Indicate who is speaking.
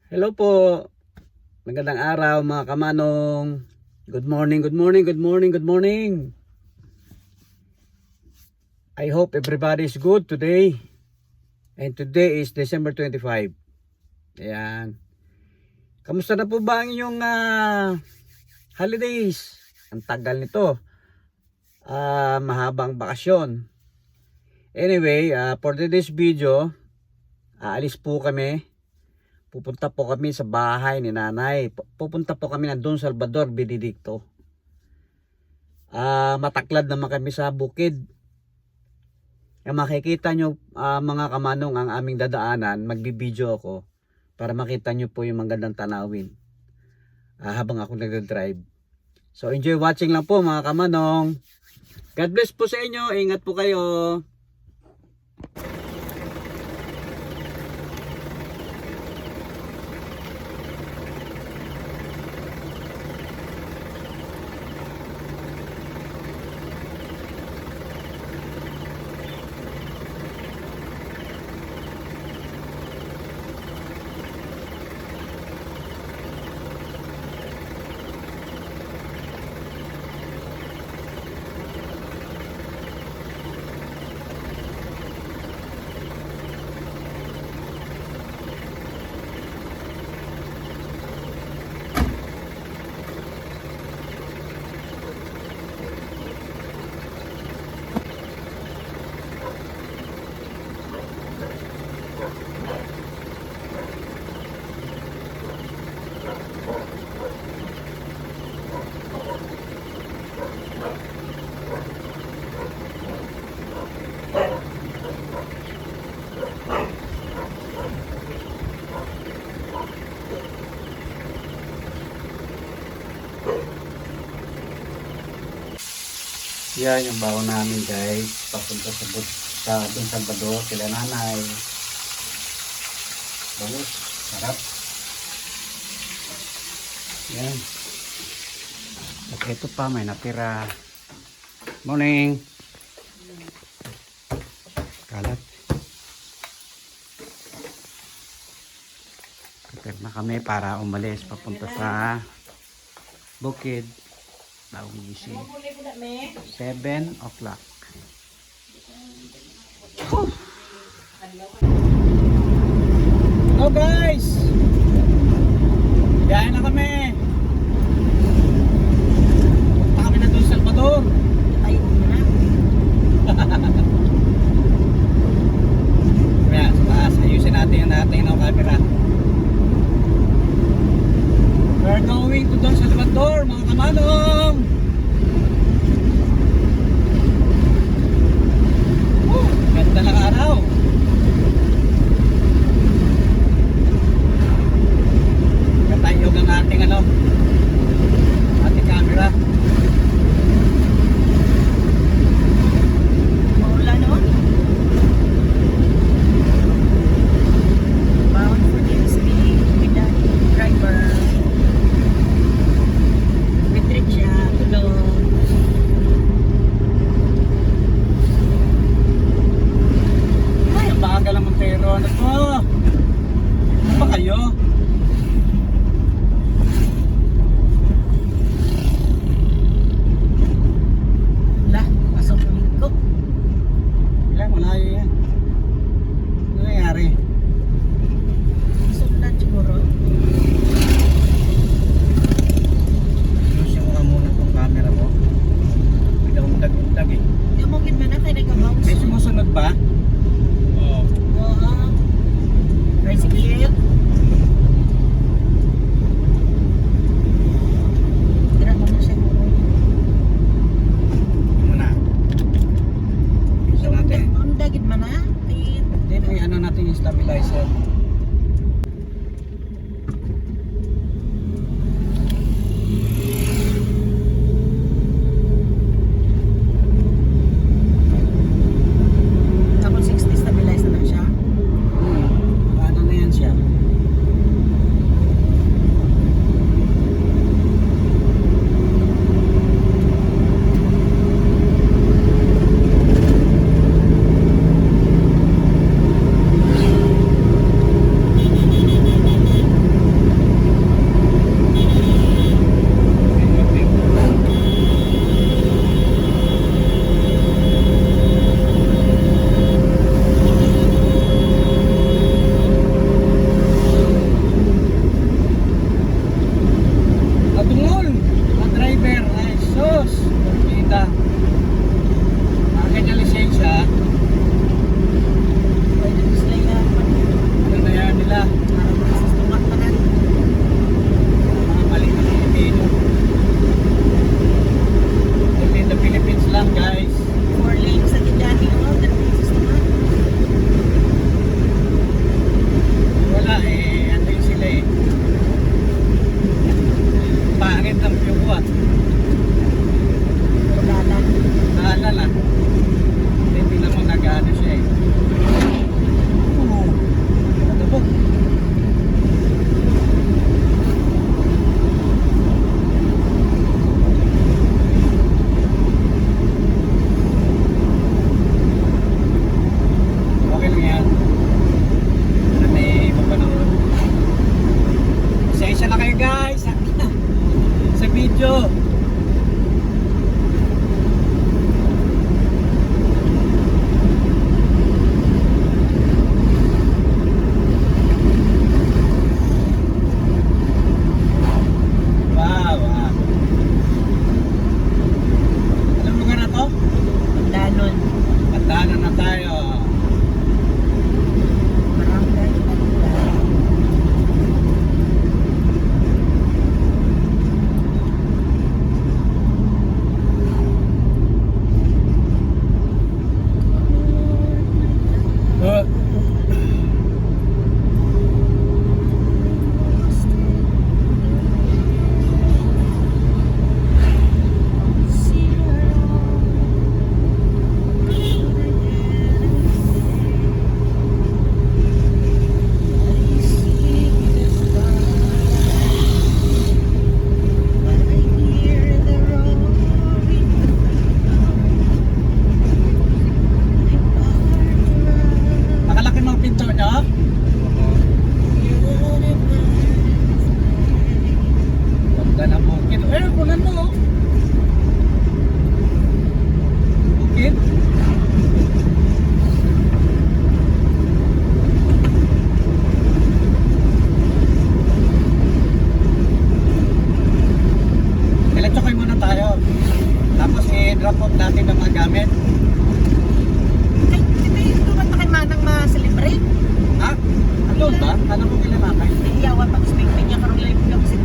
Speaker 1: Hello po. Magandang araw mga kamanong. Good morning, good morning, good morning, good morning. I hope everybody is good today. And today is December 25. Ayan. Kamusta na po ba ang inyong holidays? Ang tagal nito. Mahabang bakasyon. Anyway, for today's video, aalis po kami. Pupunta po kami sa bahay ni nanay. Pupunta po kami ng Don Salvador, Benedicto. Mataklad naman kami sa bukid. Makikita nyo mga kamanong ang aming dadaanan. Magbibideo ako para makita nyo po yung magandang tanawin habang ako nagdadrive. So enjoy watching lang po mga kamanong. God bless po sa inyo. Ingat po kayo. Yan yung baon namin guys. Papunta sa Don Salvador. Sila nanay. Bangus. Sarap. Yan. At ito pa may natira. Morning. Kalat. Prepare na kami para umalis papunta sa bukid. Baong gising 7 o'clock. Hello guys, biyahe na kami. Punta kami na Don Salvador. Tayo na. Kaya sa taas, ayusin natin yung natin ng camera. We're going to Don Salvador mga kamanong. Ganda ng araw. Katayog ang ating ating camera. Maulan naman. Kala ko kailan makay.
Speaker 2: Iyawan pag statement niya karon live ka kasi